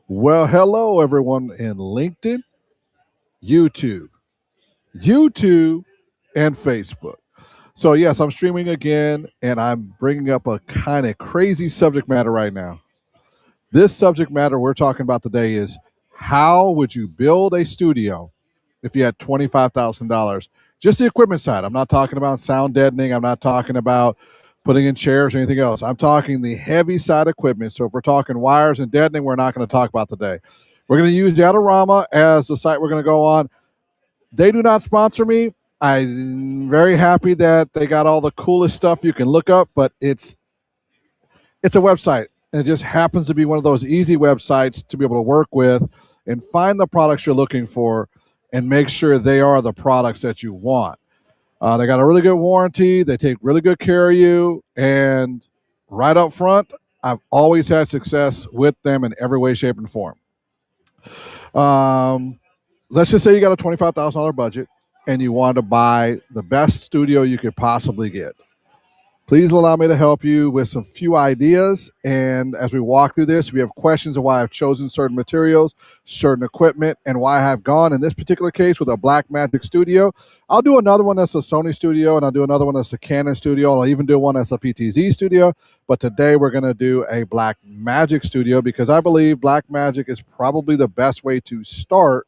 Well, hello everyone in LinkedIn, YouTube, and Facebook. So, yes, I'm streaming again and I'm bringing up a kind of crazy subject matter right now. This subject matter we're talking about today is how would you build a studio if you had $25,000? Just the equipment side. I'm not talking about sound deadening. I'm not talking about putting in chairs or anything else. I'm talking the heavy side equipment. So if we're talking wires and deadening, we're not going to talk about today. We're going to use Datorama as the site we're going to go on. They do not sponsor me. I'm very happy that they got all the coolest stuff you can look up, but it's a website. And it just happens to be one of those easy websites to be able to work with and find the products you're looking for and make sure they are the products that you want. They got a really good warranty. They take really good care of you. And right up front, I've always had success with them in every way, shape, and form. Let's just say you got a $25,000 budget and you want to buy the best studio you could possibly get. Please allow me to help you with some few ideas. And as we walk through this, if you have questions of why I've chosen certain materials, certain equipment, and why I have gone in this particular case with a Blackmagic studio, I'll do another one that's a Sony studio, and I'll do another one that's a Canon studio. I'll even do one that's a PTZ studio. But today we're going to do a Blackmagic studio because I believe Blackmagic is probably the best way to start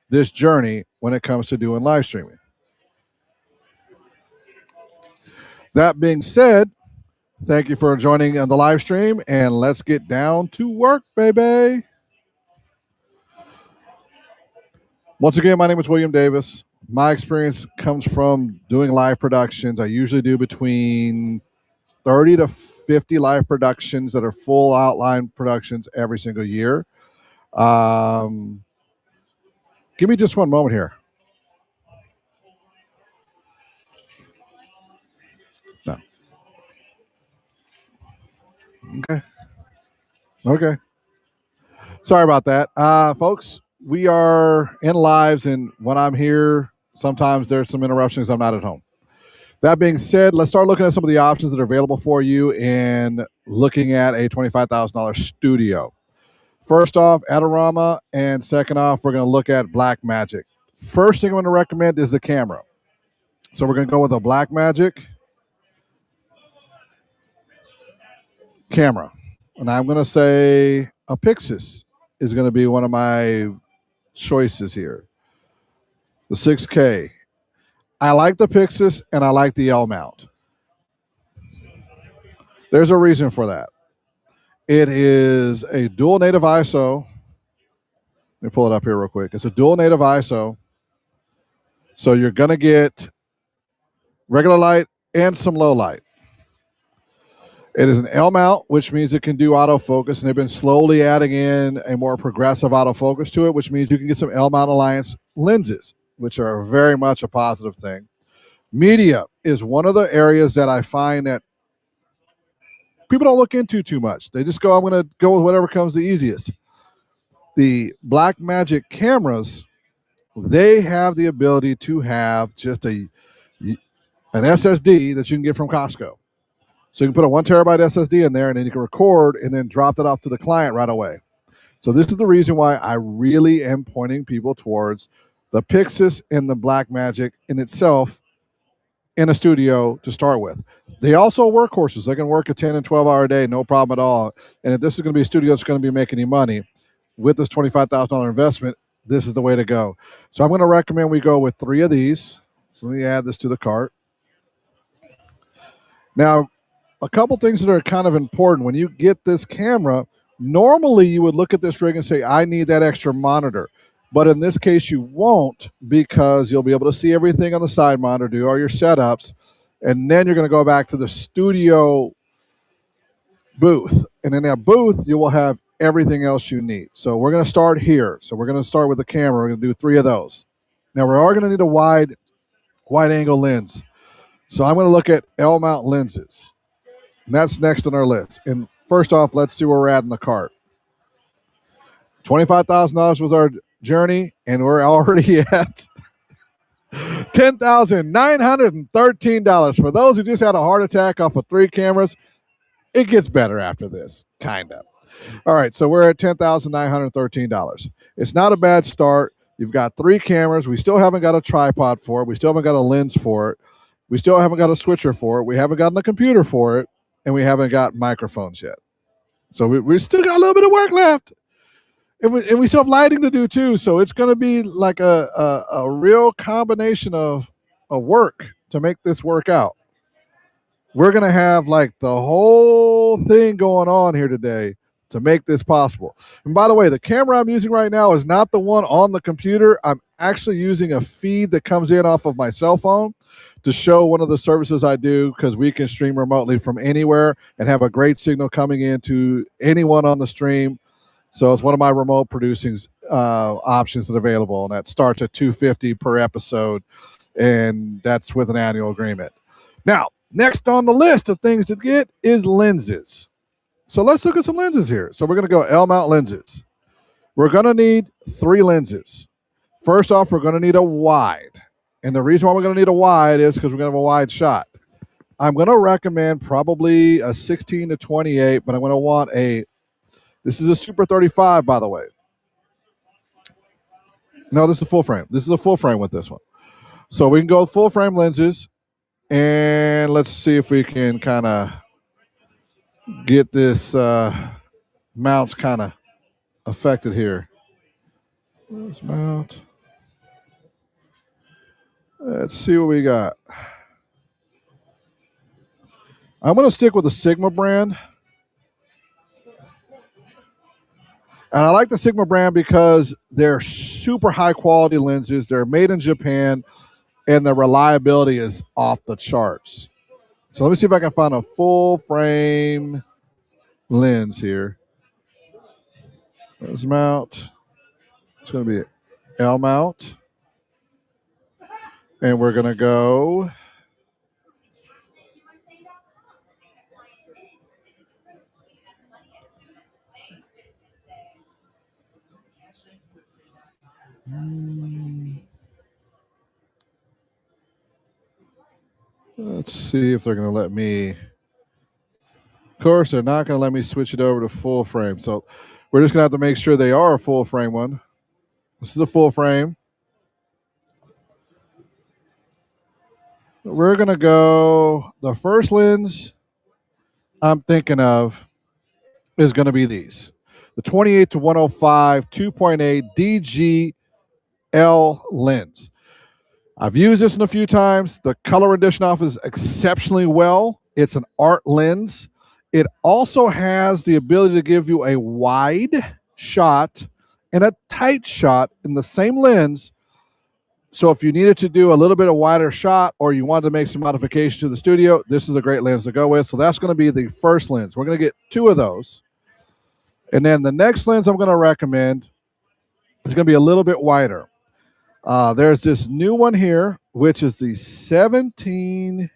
this journey when it comes to doing live streaming. That being said, thank you for joining on the live stream, and let's get down to work, baby. Once again, my name is William Davis. My experience comes from doing live productions. I usually do between 30 to 50 live productions that are full outline productions every single year. Give me just one moment here. No. Okay. Sorry about that. Folks, we are in lives, and when I'm here, sometimes there's some interruptions. I'm not at home. That being said, let's start looking at some of the options that are available for you in looking at a $25,000 studio. First off, Adorama, and second off, we're going to look at Blackmagic. First thing I'm going to recommend is the camera. So we're going to go with a Blackmagic camera. And I'm going to say a A.P.C is going to be one of my choices here. The 6K. I like the A.P.C and I like the L mount. There's a reason for that. It is a dual native ISO. Let me pull it up here real quick. It's a dual native ISO. So you're going to get regular light and some low light. It is an L mount, which means it can do autofocus, and they've been slowly adding in a more progressive autofocus to it, which means you can get some L mount Alliance lenses, which are very much a positive thing. Media is one of the areas that I find that people don't look into too much. They just go, I'm going to go with whatever comes the easiest. The Blackmagic cameras, they have the ability to have just an SSD that you can get from Costco. So you can put a 1 terabyte SSD in there, and then you can record and then drop that off to the client right away. So this is the reason why I really am pointing people towards the A.P.C and the Blackmagic in itself in a studio to start with. They also are workhorses. They can work a 10 and 12-hour day, no problem at all. And if this is going to be a studio that's going to be making you money with this $25,000 investment, this is the way to go. So I'm going to recommend we go with 3 of these. So let me add this to the cart. Now, a couple things that are kind of important. When you get this camera, normally you would look at this rig and say, I need that extra monitor. But in this case, you won't, because you'll be able to see everything on the side monitor, do all your setups, and then you're going to go back to the studio booth. And in that booth, you will have everything else you need. So we're going to start here. So we're going to start with the camera. We're going to do 3 of those. Now, we are going to need a wide angle lens. So I'm going to look at L mount lenses. And that's next on our list. And first off, let's see where we're at in the cart. $25,000 was our journey, and we're already at $10,913. For those who just had a heart attack off of 3 cameras, it gets better after this, kind of. All right, so we're at $10,913. It's not a bad start. You've got 3 cameras. We still haven't got a tripod for it. We still haven't got a lens for it. We still haven't got a switcher for it. We haven't gotten a computer for it, and we haven't got microphones yet. So we still got a little bit of work left. And we still have lighting to do too. So it's going to be like a real combination of work to make this work out. We're going to have like the whole thing going on here today to make this possible. And by the way, the camera I'm using right now is not the one on the computer. I'm actually using a feed that comes in off of my cell phone to show one of the services I do, because we can stream remotely from anywhere and have a great signal coming into anyone on the stream. So it's one of my remote producing options that's available, and that starts at $250 per episode, and that's with an annual agreement. Now, next on the list of things to get is lenses. So let's look at some lenses here. So we're going to go L-mount lenses. We're going to need 3 lenses. First off, we're going to need a wide. And the reason why we're going to need a wide is because we're going to have a wide shot. I'm going to recommend probably a 16 to 28, but I'm going to want this is a Super 35, by the way. No, this is a full frame. This is a full frame with this one. So we can go full frame lenses, and let's see if we can kind of get this mounts kind of affected here. Let's mount. Let's see what we got. I'm going to stick with the Sigma brand. And I like the Sigma brand because they're super high quality lenses. They're made in Japan, and the reliability is off the charts. So let me see if I can find a full frame lens here. Let's mount. It's going to be L mount. And we're going to go. Let's see if they're going to let me. Of course, they're not going to let me switch it over to full frame. So we're just going to have to make sure they are a full frame one. This is a full frame. We're going to go. The first lens I'm thinking of is going to be these. The 28 to 105 2.8 DGL lens. I've used this in a few times. The color rendition offers exceptionally well. It's an art lens. It also has the ability to give you a wide shot and a tight shot in the same lens. So if you needed to do a little bit of wider shot, or you wanted to make some modification to the studio, this is a great lens to go with. So that's going to be the first lens. We're going to get 2 of those. And then the next lens I'm going to recommend is going to be a little bit wider. There's this new one here, which is the 17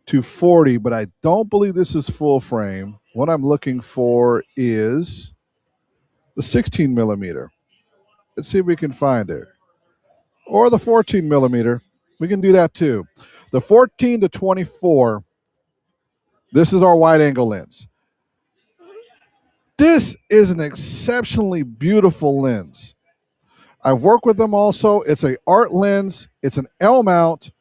to 40, but I don't believe this is full frame. What I'm looking for is the 16 millimeter. Let's see if we can find it. Or the 14 millimeter. We can do that too. The 14 to 24, this is our wide angle lens. This is an exceptionally beautiful lens. I've worked with them also. It's an art lens. It's an L mount.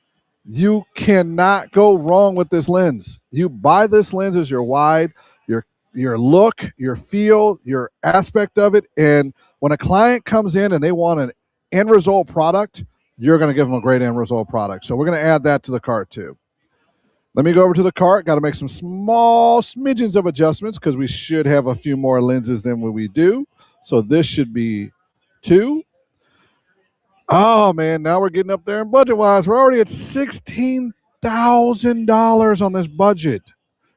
You cannot go wrong with this lens. You buy this lens as your wide, your look, your feel, your aspect of it. And when a client comes in and they want an end result product, you're going to give them a great end result product. So we're going to add that to the cart too. Let me go over to the cart. Got to make some small smidgens of adjustments because we should have a few more lenses than what we do. So this should be 2. Oh, man, now we're getting up there in budget-wise. We're already at $16,000 on this budget.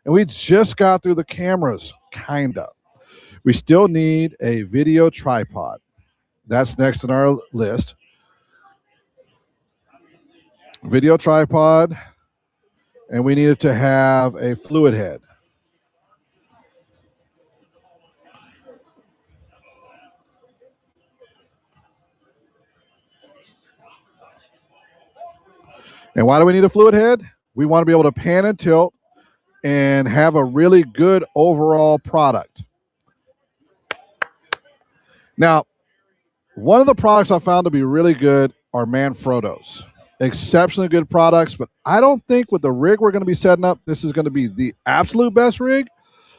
And we just got through the cameras, kind of. We still need a video tripod. That's next on our list. Video tripod. And we needed to have a fluid head. And why do we need a fluid head? We want to be able to pan and tilt and have a really good overall product. Now, one of the products I found to be really good are Manfrottos. Exceptionally good products, but I don't think with the rig we're going to be setting up, this is going to be the absolute best rig,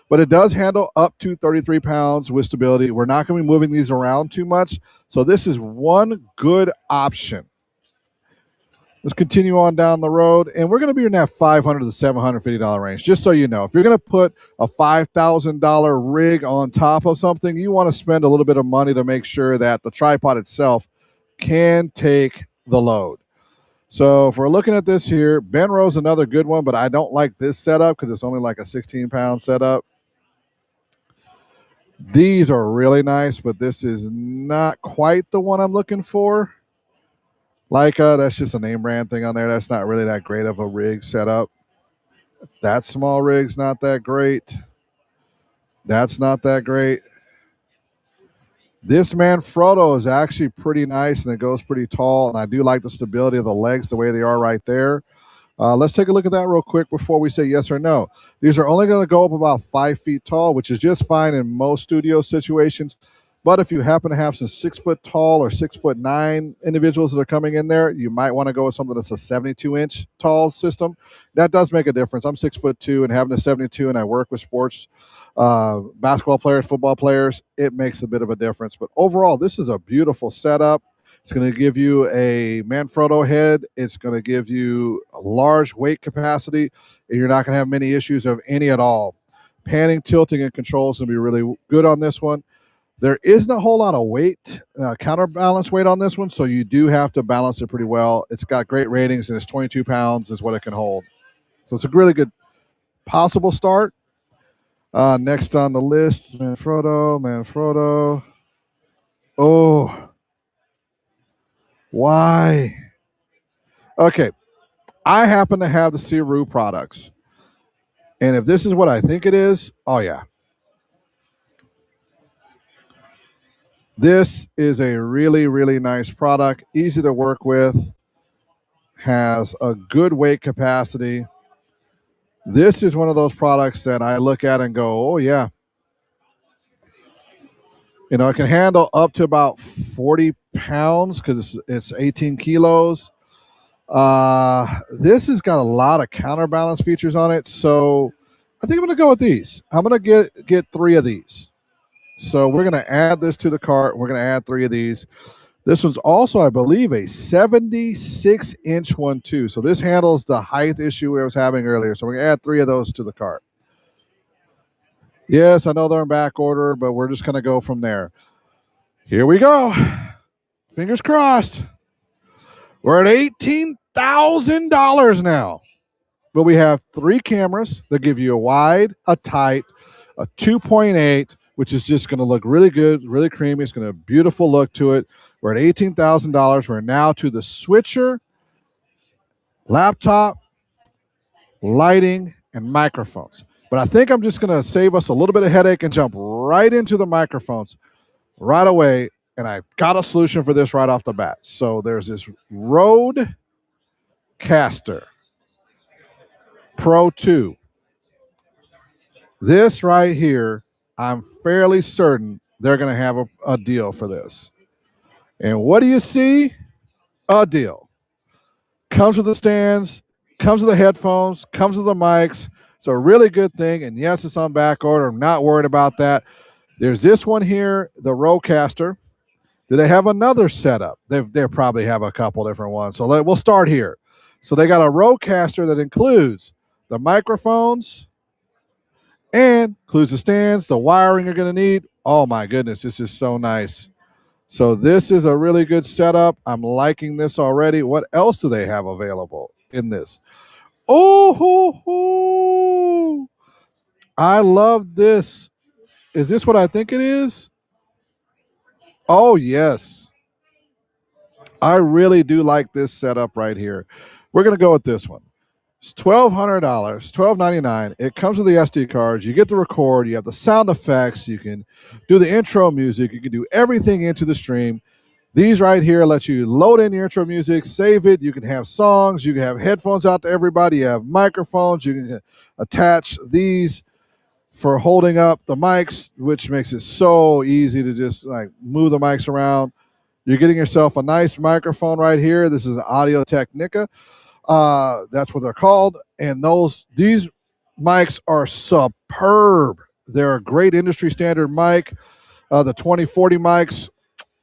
but it does handle up to 33 pounds with stability. We're not going to be moving these around too much, so this is one good option. Let's continue on down the road, and we're going to be in that $500 to $750 range. Just so you know, if you're going to put a $5,000 rig on top of something, you want to spend a little bit of money to make sure that the tripod itself can take the load. So if we're looking at this here, Benro's another good one, but I don't like this setup because it's only like a 16-pound setup. These are really nice, but this is not quite the one I'm looking for. Leica, that's just a name brand thing on there. That's not really that great of a rig setup. That small rig's not that great. That's not that great. This Manfrotto is actually pretty nice, and it goes pretty tall, and I do like the stability of the legs the way they are right there. Let's take a look at that real quick before we say yes or no. These are only going to go up about 5 feet tall, which is just fine in most studio situations. But if you happen to have some 6 foot tall or 6'9" individuals that are coming in there, you might want to go with something that's a 72-inch tall system. That does make a difference. I'm 6'2" and having a 72, and I work with sports basketball players, football players. It makes a bit of a difference. But overall, this is a beautiful setup. It's going to give you a Manfrotto head. It's going to give you a large weight capacity, and you're not going to have many issues of any at all. Panning, tilting, and control is going to be really good on this one. There isn't a whole lot of weight, counterbalance weight on this one, so you do have to balance it pretty well. It's got great ratings, and it's 22 pounds is what it can hold. So it's a really good possible start. Next on the list, Manfrotto. Oh, why? Okay, I happen to have the Ciru products. And if this is what I think it is, oh yeah. This is a really, really nice product, easy to work with, has a good weight capacity. This is one of those products that I look at and go, oh yeah. You know, it can handle up to about 40 pounds because it's 18 kilos. This has got a lot of counterbalance features on it, so I think I'm going to go with these. I'm going to get 3 of these. So we're going to add this to the cart. We're going to add 3 of these. This one's also, I believe, a 76-inch one too. So this handles the height issue I was having earlier. So we're going to add 3 of those to the cart. Yes, I know they're in back order, but we're just going to go from there. Here we go. Fingers crossed. We're at $18,000 now. But we have 3 cameras that give you a wide, a tight, a 2.8, which is just going to look really good, really creamy. It's going to have a beautiful look to it. We're at $18,000. We're now to the switcher, laptop, lighting, and microphones. But I think I'm just going to save us a little bit of headache and jump right into the microphones right away. And I got a solution for this right off the bat. So there's this Rode Caster Pro 2. This right here, I'm fairly certain they're going to have a deal for this. And what do you see? A deal. Comes with the stands, comes with the headphones, comes with the mics. It's a really good thing. And yes, it's on back order. I'm not worried about that. There's this one here, the Rodecaster. Do they have another setup? They probably have a couple different ones. So we'll start here. So they got a Rodecaster that includes the microphones and includes the stands, the wiring you're going to need. Oh my goodness, this is so nice. So this is a really good setup. I'm liking this already. What else do they have available in this? Oh, I love this. Is this what I think it is? Oh, yes. I really do like this setup right here. We're going to go with this one. It's $1,200, $1,299. It comes with the SD cards. You get to record. You have the sound effects. You can do the intro music. You can do everything into the stream. These right here let you load in your intro music, save it. You can have songs. You can have headphones out to everybody. You have microphones. You can attach these for holding up the mics, which makes it so easy to just like move the mics around. You're getting yourself a nice microphone right here. This is an Audio Technica. That's what they're called. And these mics are superb. They're a great industry standard mic. The 2040 mics,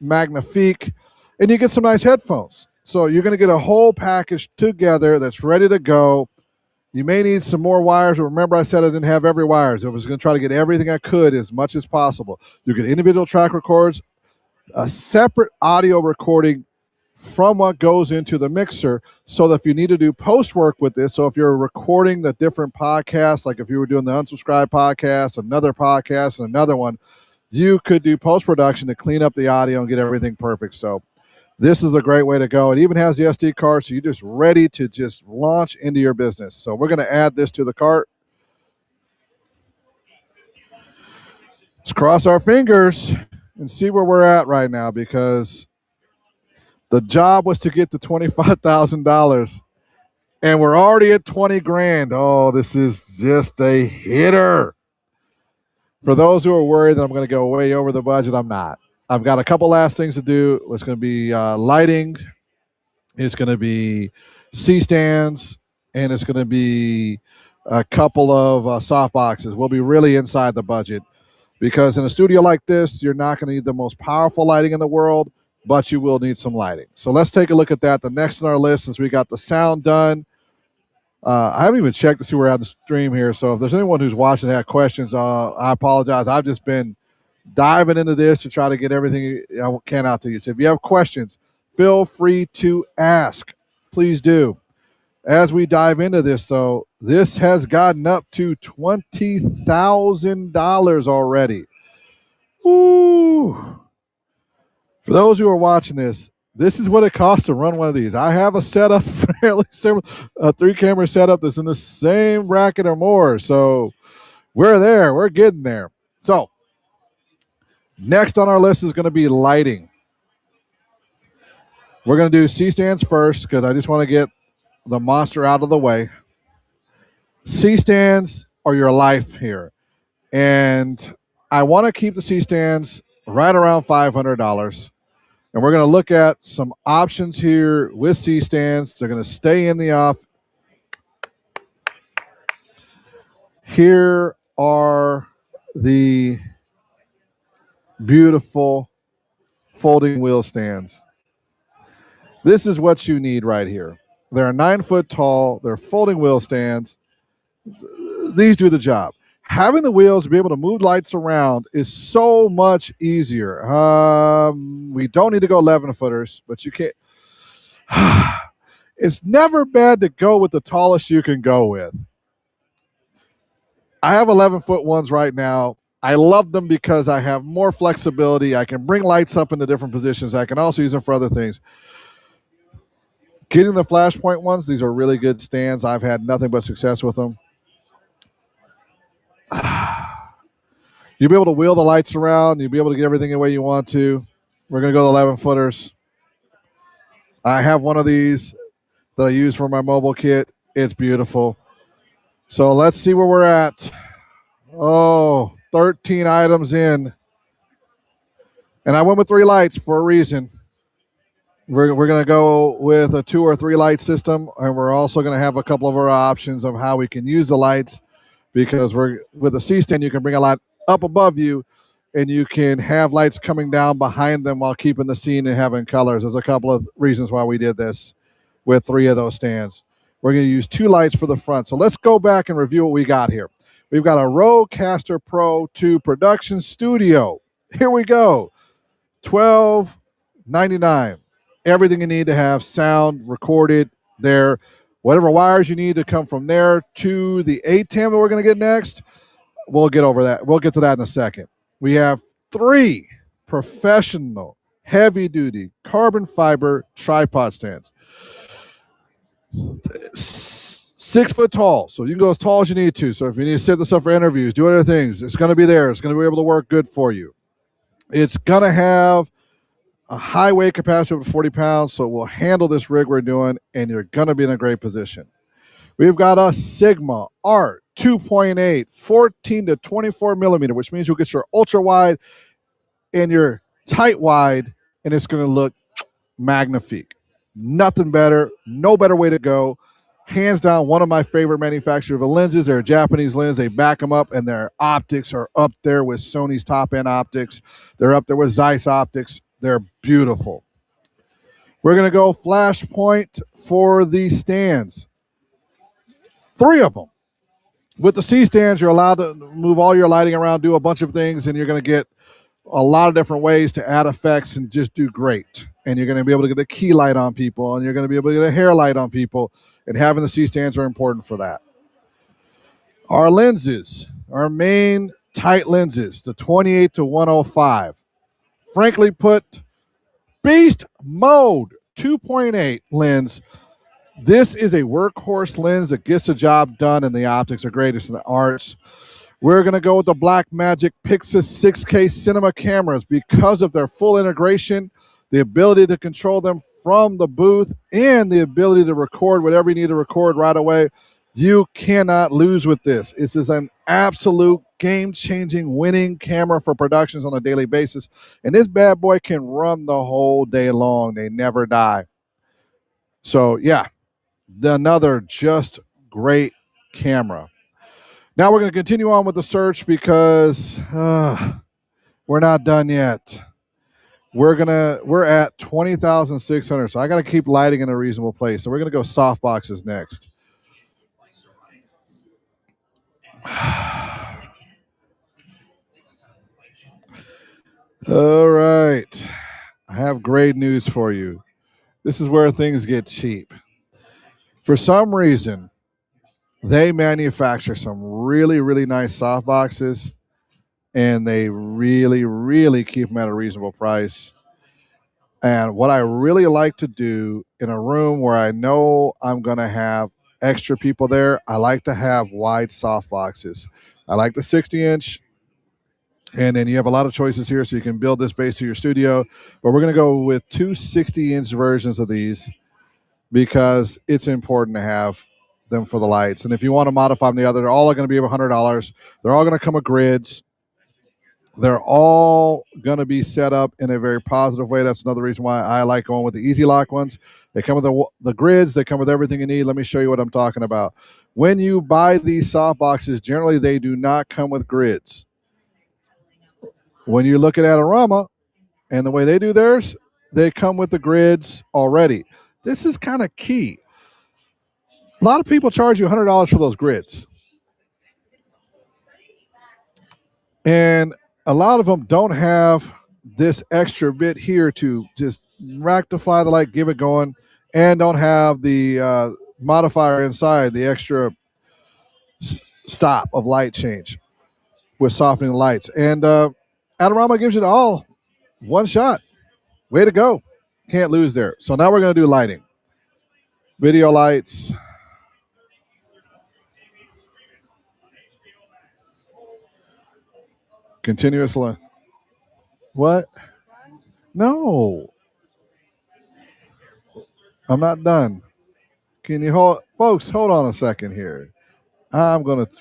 magnifique, and you get some nice headphones. So you're going to get a whole package together that's ready to go. You may need some more wires, but remember I said I didn't have every wires. I was going to try to get everything I could as much as possible. You get individual track records, a separate audio recording from what goes into the mixer, so that if you need to do post work with this, so if you're recording the different podcasts, like if you were doing the Unsubscribed podcast, another podcast, and another one, you could do post production to clean up the audio and get everything perfect. So this is a great way to go. It even has the SD card, so you're just ready to just launch into your business. So we're going to add this to the cart. Let's cross our fingers and see where we're at right now, because the job was to get to $25,000 and we're already at 20 grand. Oh, this is just a hitter. For those who are worried that I'm going to go way over the budget, I'm not. I've got a couple last things to do. It's going to be lighting. It's going to be C-stands, and it's going to be a couple of soft boxes. We'll be really inside the budget, because in a studio like this, you're not going to need the most powerful lighting in the world, but you will need some lighting. So let's take a look at that. The next on our list, since we got the sound done, I haven't even checked to see where we're at the stream here. So if there's anyone who's watching that have questions, I apologize. I've just been diving into this to try to get everything I can out to you. So if you have questions, feel free to ask. Please do. As we dive into this, though, this has gotten up to $20,000 already. Woo! For those who are watching this, this is what it costs to run one of these. I have a setup, fairly similar, a 3-camera setup that's in the same bracket or more. So we're there. We're getting there. So next on our list is going to be lighting. We're going to do C-stands first, because I just want to get the monster out of the way. C-stands are your life here. And I want to keep the C-stands right around $500. And we're going to look at some options here with C-stands. They're going to stay in the off. Here are the beautiful folding wheel stands. This is what you need right here. They're 9 foot tall. They're folding wheel stands. These do the job. Having the wheels to be able to move lights around is so much easier. We don't need to go 11 footers, but you can't. It's never bad to go with the tallest you can go with. I have 11-foot ones right now. I love them because I have more flexibility. I can bring lights up into different positions. I can also use them for other things. Getting the flashpoint ones, these are really good stands. I've had nothing but success with them. You'll be able to wheel the lights around. You'll be able to get everything the way you want to. We're going to go to 11 footers. I have one of these that I use for my mobile kit. It's beautiful. So let's see where we're at. Oh, 13 items in. And I went with 3 lights for a reason. We're going to go with a 2 or 3 light system, and we're also going to have a couple of our options of how we can use the lights, because with a C-stand, you can bring a light up above you, and you can have lights coming down behind them while keeping the scene and having colors. There's a couple of reasons why we did this with 3 of those stands. We're going to use 2 lights for the front. So let's go back and review what we got here. We've got a Rodecaster Pro 2 Production Studio. Here we go. $12.99. Everything you need to have sound recorded there. Whatever wires you need to come from there to the 810 that we're going to get next, we'll get over that. We'll get to that in a second. We have 3 professional, heavy-duty carbon fiber tripod stands. 6 foot tall, so you can go as tall as you need to. So if you need to set this up for interviews, do other things, it's going to be there. It's going to be able to work good for you. It's going to have a high weight capacity of 40 pounds, so it will handle this rig we're doing, and you're going to be in a great position. We've got a Sigma Art 2.8, 14 to 24 millimeter, which means you'll get your ultra wide and your tight wide, and it's going to look magnifique. Nothing better, no better way to go. Hands down, one of my favorite manufacturers of lenses. They're a Japanese lens. They back them up, and their optics are up there with Sony's top-end optics. They're up there with Zeiss optics. They're beautiful. We're going to go flashpoint for the stands. 3 of them. With the C stands, you're allowed to move all your lighting around, do a bunch of things, and you're going to get a lot of different ways to add effects and just do great. And you're going to be able to get the key light on people, and you're going to be able to get a hair light on people, and having the C stands are important for that. Our lenses, our main tight lenses, the 28 to 105. Frankly put, beast mode 2.8 lens. This is a workhorse lens that gets the job done, and the optics are great. It's in the arts. We're going to go with the Blackmagic Pixis 6K cinema cameras because of their full integration, the ability to control them from the booth, and the ability to record whatever you need to record right away. You cannot lose with this. This is an absolute game-changing, winning camera for productions on a daily basis. And this bad boy can run the whole day long. They never die. So, yeah, another just great camera. Now we're going to continue on with the search because we're not done yet. We're at 20,600, so I got to keep lighting in a reasonable place. So we're going to go soft boxes next. All right, I have great news for you. This is where things get cheap. For some reason, they manufacture some really, really nice soft boxes, and they really, really keep them at a reasonable price. And what I really like to do in a room where I know I'm going to have extra people there, I like to have wide soft boxes. I like the 60-inch, and then you have a lot of choices here, so you can build this base to your studio. But we're going to go with 2 60-inch versions of these because it's important to have them for the lights. And if you want to modify them the other, they're all going to be $100. They're all going to come with grids. They're all going to be set up in a very positive way. That's another reason why I like going with the Easy Lock ones. They come with the grids. They come with everything you need. Let me show you what I'm talking about. When you buy these soft boxes, generally they do not come with grids. When you look at Adorama and the way they do theirs, they come with the grids already. This is kind of key. A lot of people charge you $100 for those grids. And a lot of them don't have this extra bit here to just rectify the light, give it going, and don't have the modifier inside, the extra stop of light change with softening lights. And Adorama gives you it all one shot. Way to go. Can't lose there. So now we're going to do lighting. Video lights. Continuous light. What? No. I'm not done. Can you hold, folks, hold on a second here. I'm going to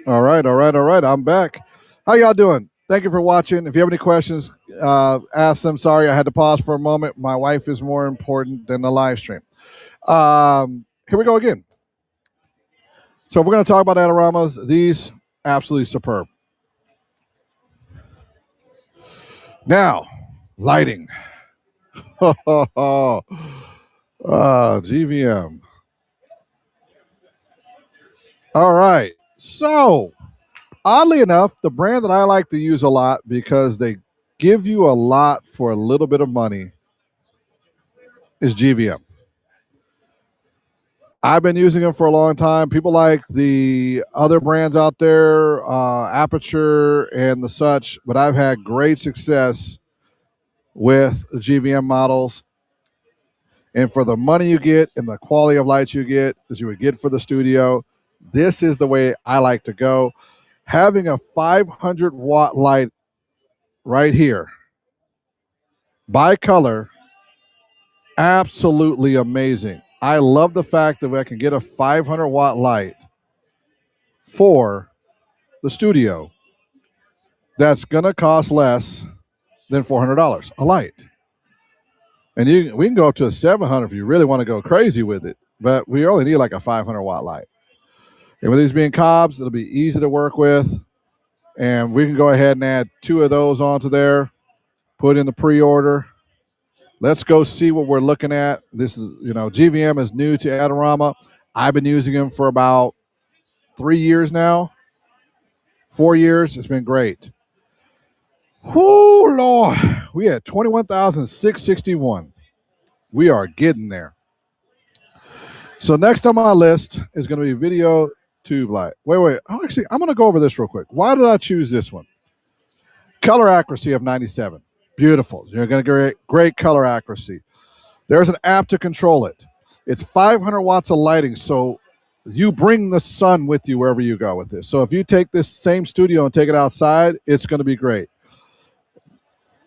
All right, all right, all right. I'm back. How y'all doing? Thank you for watching. If you have any questions, ask them. Sorry, I had to pause for a moment. My wife is more important than the live stream. Here we go again. So if we're going to talk about Adiramas, these absolutely superb. Now, lighting. GVM. All right. So, oddly enough, the brand that I like to use a lot because they give you a lot for a little bit of money is GVM. I've been using them for a long time. People like the other brands out there, Aperture and the such, but I've had great success with the GVM models. And for the money you get and the quality of lights you get, as you would get for the studio, this is the way I like to go. Having a 500-watt light right here, bi-color, absolutely amazing. I love the fact that I can get a 500-watt light for the studio that's going to cost less than $400 a light. And we can go up to a 700 if you really want to go crazy with it, but we only need like a 500-watt light. And with these being cobs, it'll be easy to work with. And we can go ahead and add 2 of those onto there, put in the pre-order. Let's go see what we're looking at. This is, GVM is new to Adorama. I've been using them for about 3 years now, 4 years. It's been great. Oh, Lord. We had 21,661. We are getting there. So next on my list is going to be video tube light. Wait. Oh, actually, I'm going to go over this real quick. Why did I choose this one? Color accuracy of 97. Beautiful. You're going to get great color accuracy. There's an app to control it. It's 500 watts of lighting, so you bring the sun with you wherever you go with this. So if you take this same studio and take it outside, it's going to be great.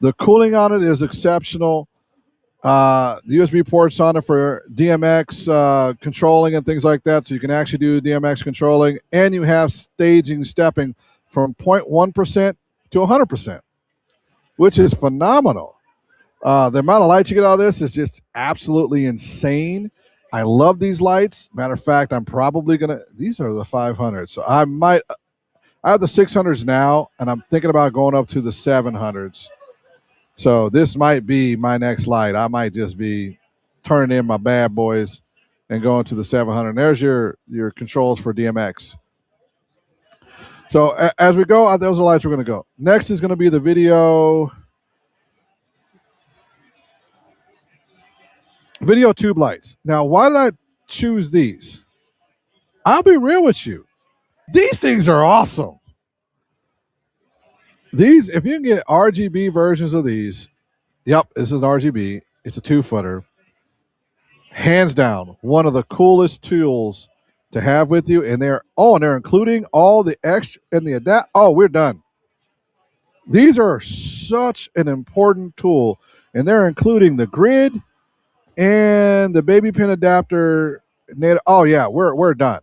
The cooling on it is exceptional. The USB ports on it for DMX controlling and things like that, so you can actually do DMX controlling, and you have staging stepping from 0.1% to 100%, which is phenomenal. The amount of light you get out of this is just absolutely insane. I love these lights. Matter of fact, I'm probably going to, these are the 500s. So I have the 600s now, and I'm thinking about going up to the 700s. So this might be my next light. I might just be turning in my bad boys and going to the 700. And there's your controls for DMX. So as we go, those are lights we're going to go. Next is going to be the video tube lights. Now, why did I choose these? I'll be real with you. These things are awesome. These, if you can get RGB versions of these, yep, this is RGB. It's a 2-footer. Hands down, one of the coolest tools to have with you. And they're including all the extra and the adapt. Oh, we're done. These are such an important tool, and they're including the grid and the baby pin adapter. Oh yeah, we're done.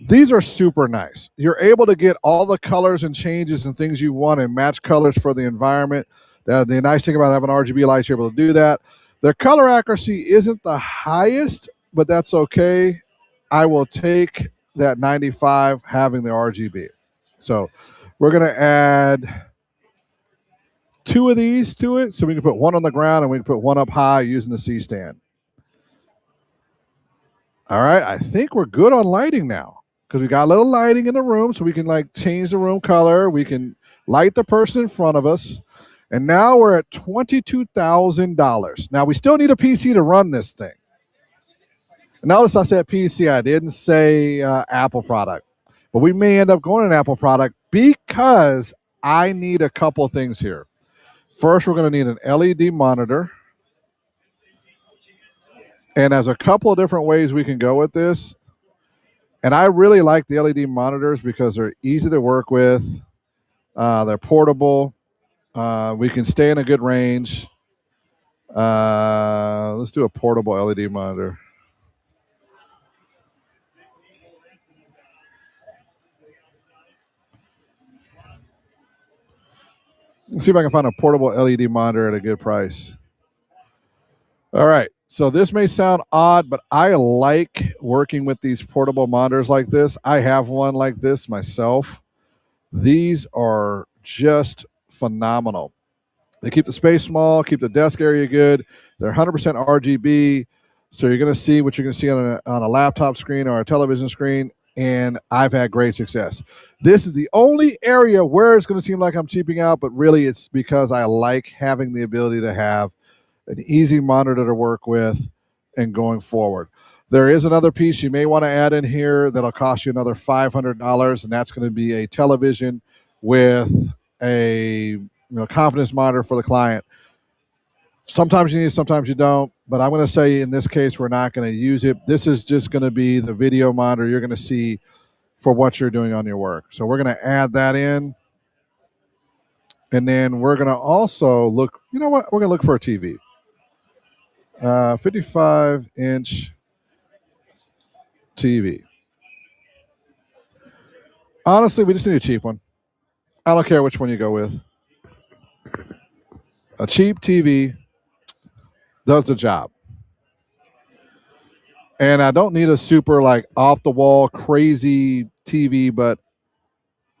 These are super nice. You're able to get all the colors and changes and things you want and match colors for the environment. The nice thing about having RGB lights, you're able to do that. The color accuracy isn't the highest, but that's okay. I will take that 95 having the RGB. So we're going to add 2 of these to it. So we can put one on the ground and we can put one up high using the C-stand. All right. I think we're good on lighting now, because we got a little lighting in the room, so we can like change the room color. We can light the person in front of us. And now we're at $22,000. Now we still need a PC to run this thing. Notice I said PC. I didn't say Apple product. But we may end up going an Apple product because I need a couple of things here. First, we're going to need an LED monitor. And there's a couple of different ways we can go with this. And I really like the LED monitors because they're easy to work with. They're portable. We can stay in a good range. Let's do a portable LED monitor. Let's see if I can find a portable LED monitor at a good price. All right. So this may sound odd, but I like working with these portable monitors like this. I have one like this myself. These are just phenomenal. They keep the space small, keep the desk area good. They're 100% RGB. So you're going to see what you're going to see on a laptop screen or a television screen. And I've had great success. This is the only area where it's going to seem like I'm cheaping out, but really it's because I like having the ability to have an easy monitor to work with and going forward. There is another piece you may want to add in here that'll cost you another $500, and that's going to be a television with a confidence monitor for the client. Sometimes you need it, sometimes you don't. But I'm going to say in this case, we're not going to use it. This is just going to be the video monitor you're going to see for what you're doing on your work. So we're going to add that in. And then we're going to also look, you know what? We're going to look for a TV. 55-inch TV. Honestly, we just need a cheap one. I don't care which one you go with. A cheap TV does the job. And I don't need a super like off the wall crazy TV, but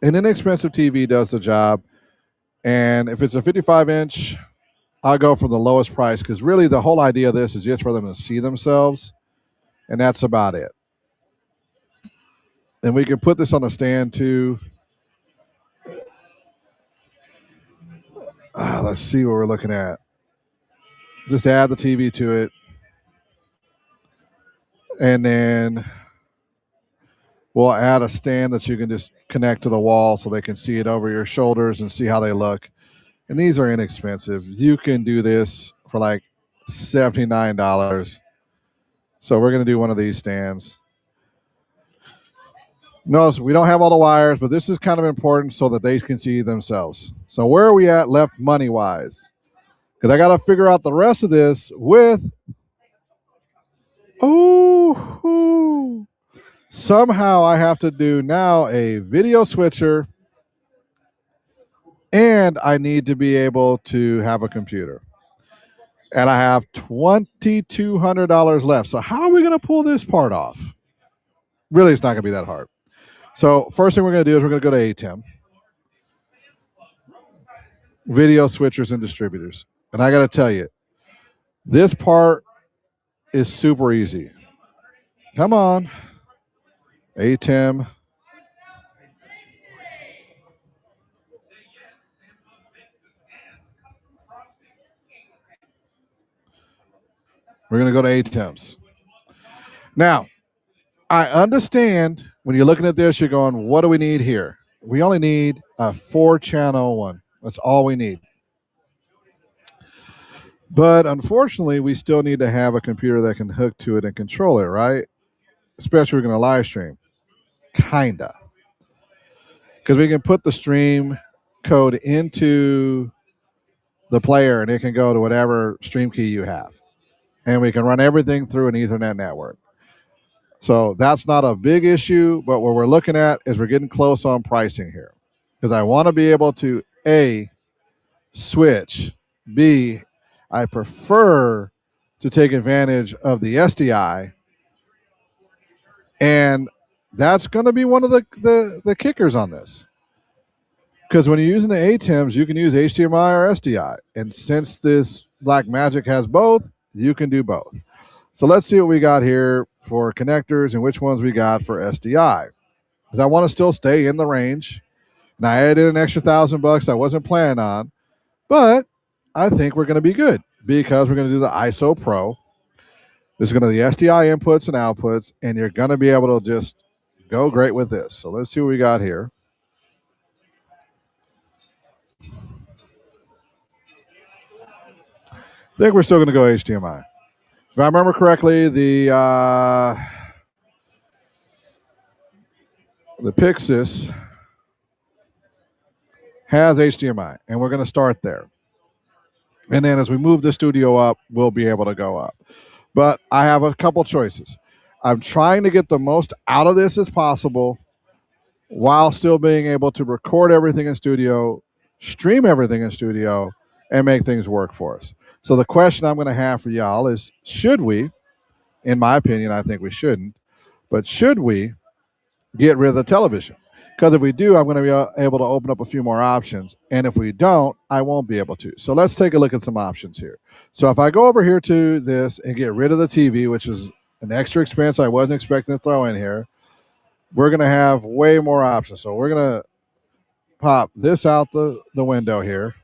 an inexpensive TV does the job. And if it's a 55-inch, I'll go for the lowest price because really the whole idea of this is just for them to see themselves. And that's about it. And we can put this on a stand too. Let's see what we're looking at. Just add the TV to it. And then we'll add a stand that you can just connect to the wall so they can see it over your shoulders and see how they look. And these are inexpensive. You can do this for like $79. So we're going to do one of these stands. Notice we don't have all the wires, but this is kind of important so that they can see themselves. So where are we at left money-wise? Because I got to figure out the rest of this with... Oh, somehow I have to do now a video switcher, and I need to be able to have a computer. And I have $2,200 left. So how are we going to pull this part off? Really, it's not going to be that hard. So first thing we're going to do is we're going to go to ATEM. Video switchers and distributors. And I got to tell you, this part is super easy. Come on. ATEM. We're going to go to ATEMs. Now, I understand when you're looking at this, you're going, what do we need here? We only need a 4-channel one. That's all we need. But unfortunately, we still need to have a computer that can hook to it and control it, right? Especially if we're going to live stream. Kinda. Because we can put the stream code into the player and it can go to whatever stream key you have. And we can run everything through an Ethernet network. So that's not a big issue, but what we're looking at is we're getting close on pricing here. Because I want to be able to, A, switch, B, I prefer to take advantage of the SDI. And that's going to be one of the kickers on this. Because when you're using the ATEMs, you can use HDMI or SDI. And since this Blackmagic has both, you can do both. So let's see what we got here for connectors and which ones we got for SDI. Because I want to still stay in the range. Now, I added an extra $1,000 I wasn't planning on. But I think we're going to be good because we're going to do the ISO Pro. There's going to be the SDI inputs and outputs, and you're going to be able to just go great with this. So let's see what we got here. I think we're still going to go HDMI. If I remember correctly, the A.P.C has HDMI, and we're going to start there. And then as we move the studio up, we'll be able to go up. But I have a couple choices. I'm trying to get the most out of this as possible while still being able to record everything in studio stream everything in studio, and make things work for us. So the question I'm going to have for y'all is, should we, in my opinion, I think we shouldn't, but should we get rid of the television? Because if we do, I'm going to be able to open up a few more options. And if we don't, I won't be able to. So let's take a look at some options here. So if I go over here to this and get rid of the TV, which is an extra expense I wasn't expecting to throw in here, we're going to have way more options. So we're going to pop this out the window here.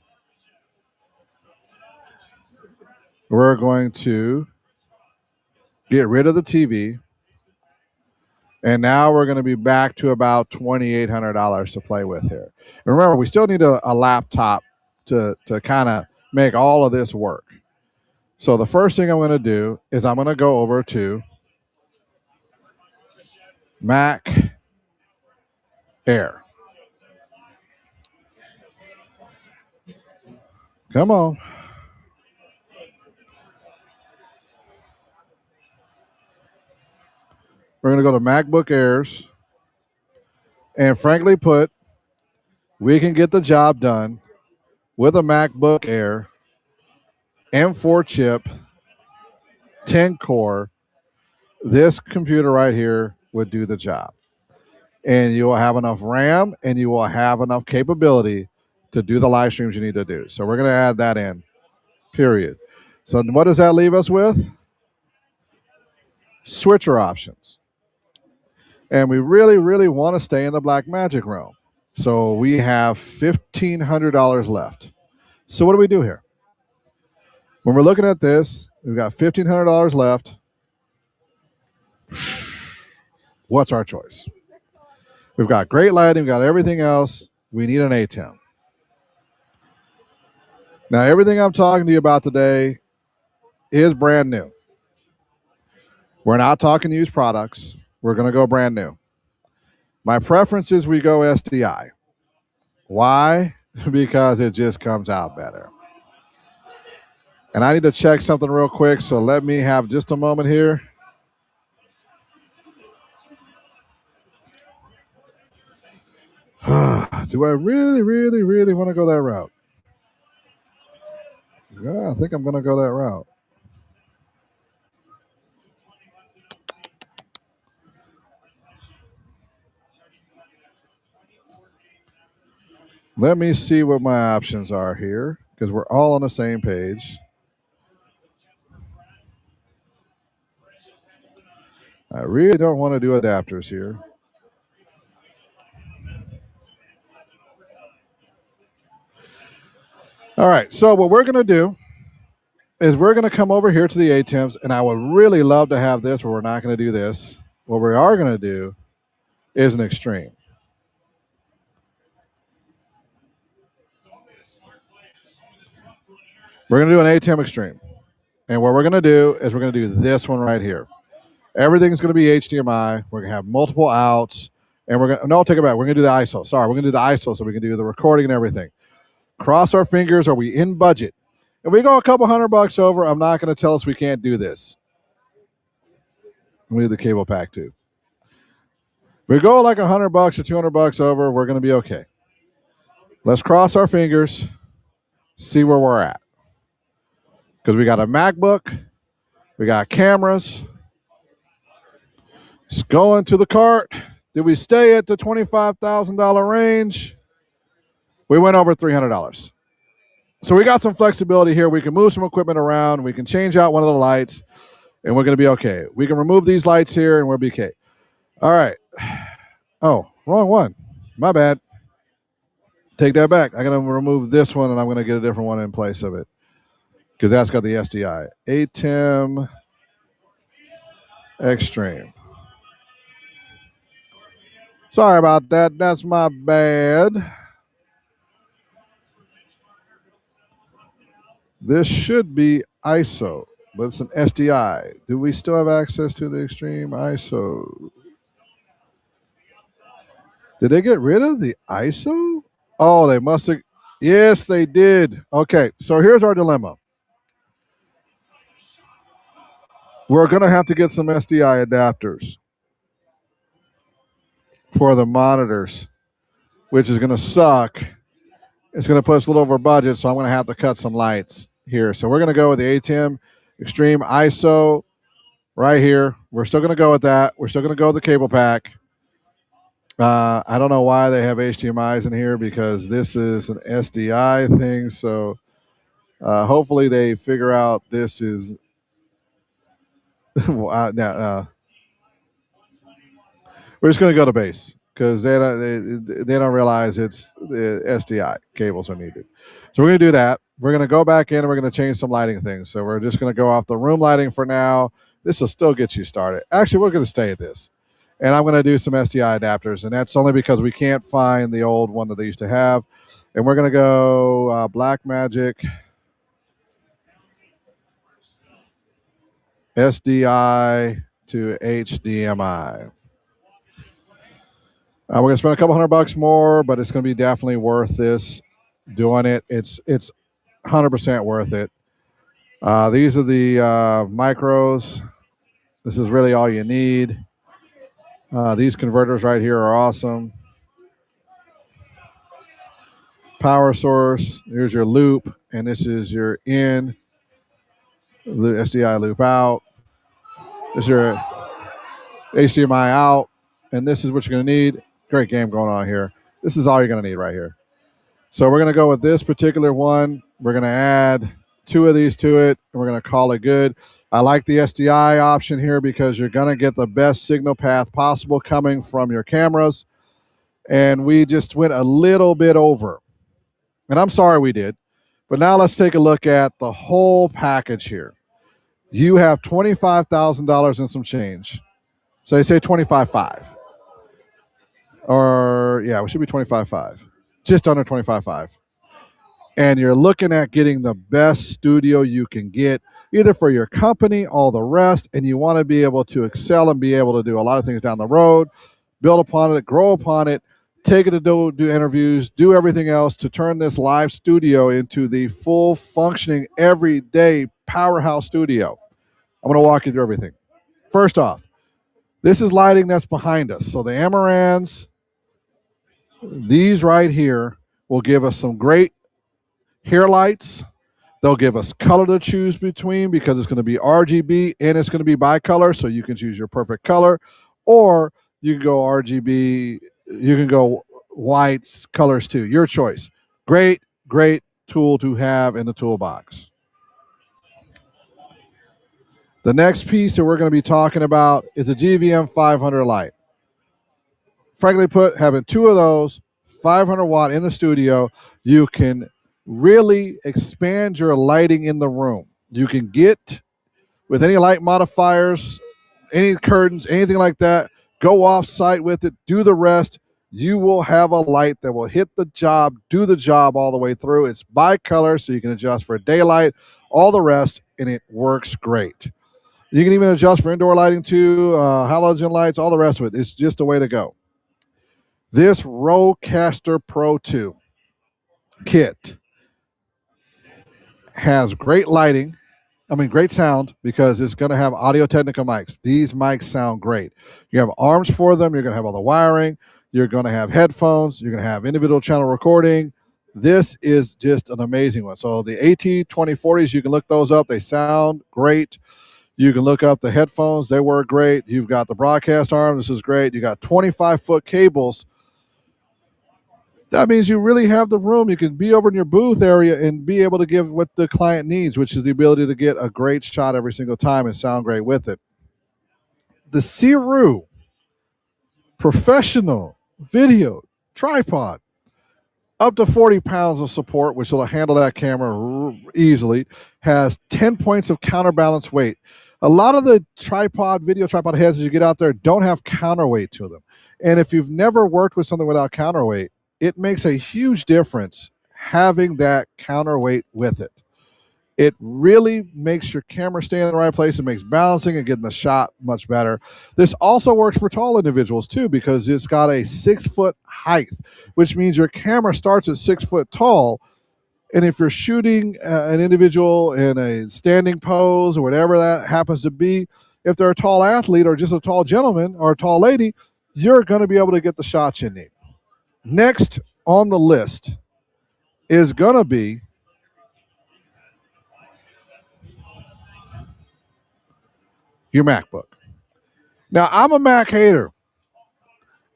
We're going to get rid of the TV. And now we're going to be back to about $2,800 to play with here. And remember, we still need a laptop to kind of make all of this work. So the first thing I'm going to do is I'm going to go over to Mac Air. Come on. We're going to go to MacBook Airs. And frankly put, we can get the job done with a MacBook Air, M4 chip, 10 core. This computer right here would do the job. And you will have enough RAM and you will have enough capability to do the live streams you need to do. So we're going to add that in, period. So what does that leave us with? Switcher options. And we really, really want to stay in the Blackmagic realm. So we have $1,500 left. So what do we do here? When we're looking at this, we've got $1,500 left. What's our choice? We've got great lighting, we've got everything else. We need an ATEM. Now, everything I'm talking to you about today is brand new. We're not talking used products. We're going to go brand new. My preference is we go SDI. Why? Because it just comes out better. And I need to check something real quick, so let me have just a moment here. Do I really, really, really want to go that route? Yeah, I think I'm going to go that route. Let me see what my options are here, because we're all on the same page. I really don't want to do adapters here. All right, so what we're going to do is we're going to come over here to the ATEMs, and I would really love to have this, but we're not going to do this. What we are going to do is an extreme. We're going to do an ATEM extreme. And what we're going to do is we're going to do this one right here. Everything's going to be HDMI. We're going to have multiple outs. And we're going to, no, take it back. We're going to do the ISO. Sorry, we're going to do the ISO so we can do the recording and everything. Cross our fingers. Are we in budget? If we go a couple $100 over, I'm not going to tell us we can't do this. We need the cable pack too. If we go like $100 or $200 over, we're going to be okay. Let's cross our fingers, see where we're at. Because we got a MacBook, we got cameras. Let's go into the cart. Did we stay at the $25,000 range? We went over $300. So we got some flexibility here. We can move some equipment around. We can change out one of the lights, and we're going to be okay. We can remove these lights here, and we'll be okay. All right. Oh, wrong one. My bad. Take that back. I'm going to remove this one, and I'm going to get a different one in place of it because that's got the SDI. ATEM Extreme. Sorry about that. That's my bad. This should be ISO, but it's an SDI. Do we still have access to the extreme ISO? Did they get rid of the ISO? Oh, they must have. Yes, they did. Okay, so here's our dilemma. We're going to have to get some SDI adapters for the monitors, which is going to suck. It's going to put us a little over budget, so I'm going to have to cut some lights here. So we're going to go with the ATEM Extreme ISO right here. We're still going to go with that. We're still going to go with the cable pack. I don't know why they have HDMI's in here because this is an SDI thing. So hopefully they figure out this is we're just going to go to base because they don't realize it's the SDI cables are needed. So we're going to do that. We're going to go back in and we're going to change some lighting things. So we're just going to go off the room lighting for now. This will still get you started. Actually, we're going to stay at this. And I'm going to do some SDI adapters. And that's only because we can't find the old one that they used to have. And we're going to go Black Magic SDI to HDMI. We're going to spend a couple $100 more, but it's going to be definitely worth this doing it. It's 100% worth it. These are the micros. This is really all you need. These converters right here are awesome. Power source. Here's your loop, and this is your in. SDI loop out. This is your HDMI out, and this is what you're going to need. Great game going on here. This is all you're going to need right here. So we're going to go with this particular one. We're going to add 2 of these to it, and we're going to call it good. I like the SDI option here because you're going to get the best signal path possible coming from your cameras. And we just went a little bit over. And I'm sorry we did. But now let's take a look at the whole package here. You have $25,000 and some change. So they say 25.5. Or, yeah, we should be 25.5. Just under 25.5. And you're looking at getting the best studio you can get, either for your company, all the rest, and you want to be able to excel and be able to do a lot of things down the road, build upon it, grow upon it, take it to do interviews, do everything else to turn this live studio into the full functioning, everyday powerhouse studio. I'm going to walk you through everything. First off, this is lighting that's behind us. So the Amarans, these right here, will give us some great hair lights. They'll give us color to choose between because it's going to be RGB and it's going to be bicolor, so you can choose your perfect color. Or you can go RGB, you can go whites, colors too. Your choice. Great, great tool to have in the toolbox. The next piece that we're going to be talking about is a GVM 500 light. Frankly put, having 2 of those, 500 watt in the studio, you can really expand your lighting in the room. You can get, with any light modifiers, any curtains, anything like that, go off site with it, do the rest. You will have a light that will hit the job, do the job all the way through. It's bicolor, so you can adjust for daylight, all the rest, and it works great. You can even adjust for indoor lighting too, halogen lights, all the rest of it. It's just a way to go. This Rodecaster Pro 2 kit has great lighting. Great sound because it's going to have Audio-Technica mics. These mics sound great. You have arms for them. You're going to have all the wiring. You're going to have headphones. You're going to have individual channel recording. This is just an amazing one. So the AT2040s, you can look those up. They sound great. You can look up the headphones. They work great. You've got the broadcast arm. This is great. You got 25-foot cables. That means you really have the room. You can be over in your booth area and be able to give what the client needs, which is the ability to get a great shot every single time and sound great with it. The Ciru professional video tripod, up to 40 pounds of support, which will handle that camera easily, has 10 points of counterbalance weight. A lot of the video tripod heads as you get out there don't have counterweight to them. And if you've never worked with something without counterweight, it makes a huge difference having that counterweight with it. It really makes your camera stay in the right place. It makes balancing and getting the shot much better. This also works for tall individuals too because it's got a 6-foot height, which means your camera starts at 6 foot tall. And if you're shooting an individual in a standing pose or whatever that happens to be, if they're a tall athlete or just a tall gentleman or a tall lady, you're going to be able to get the shots you need. Next on the list is going to be your MacBook. Now, I'm a Mac hater.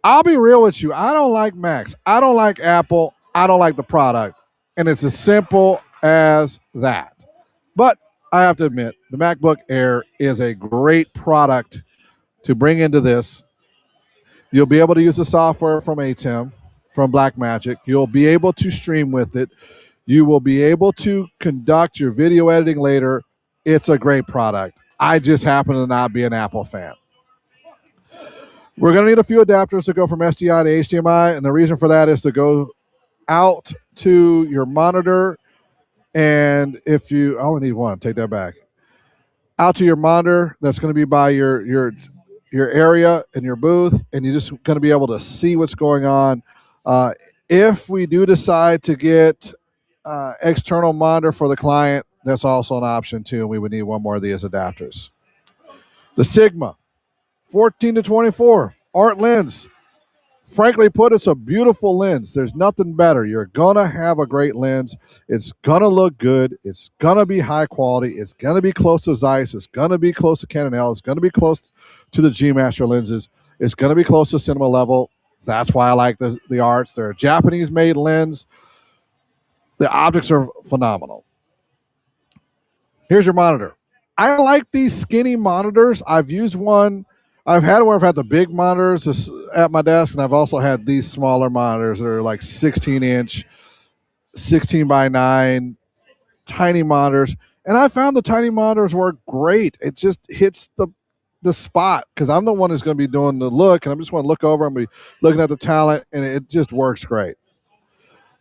I'll be real with you. I don't like Macs. I don't like Apple. I don't like the product. And it's as simple as that. But I have to admit, the MacBook Air is a great product to bring into this. You'll be able to use the software from ATEM, from Blackmagic. You'll be able to stream with it. You will be able to conduct your video editing later. It's a great product. I just happen to not be an Apple fan. We're going to need a few adapters to go from SDI to HDMI, and the reason for that is to go out to your monitor. And if you I only need one, take that back. Out to your monitor, that's going to be by your area in your booth, and you're just going to be able to see what's going on. If we do decide to get external monitor for the client, that's also an option too, and we would need one more of these adapters. The Sigma 14 to 24 art lens. Frankly put, it's a beautiful lens. There's nothing better. You're going to have a great lens. It's going to look good. It's going to be high quality. It's going to be close to Zeiss. It's going to be close to Canon L. It's going to be close to the G Master lenses. It's going to be close to cinema level. That's why I like the arts. They're a Japanese-made lens. The optics are phenomenal. Here's your monitor. I like these skinny monitors. I've used one. I've had where I've had the big monitors at my desk, and I've also had these smaller monitors that are like 16-inch, 16 by 9, tiny monitors. And I found the tiny monitors work great. It just hits the spot because I'm the one who's going to be doing the look, and I'm just going to look over and be looking at the talent, and it just works great.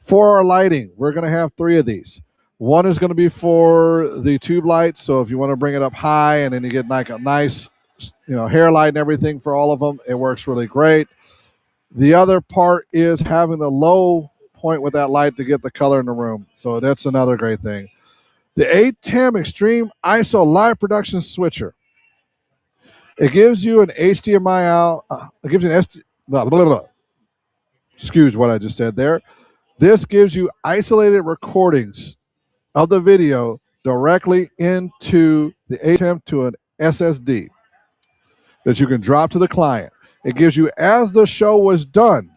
For our lighting, we're going to have 3 of these. One is going to be for the tube lights, so if you want to bring it up high and then you get like a nice hair light and everything for all of them, it works really great. The other part is having the low point with that light to get the color in the room. So that's another great thing. The ATEM Extreme ISO Live Production Switcher. It gives you an HDMI out. It gives you an excuse what I just said there. This gives you isolated recordings of the video directly into the ATEM to an SSD that you can drop to the client. It gives you, as the show was done,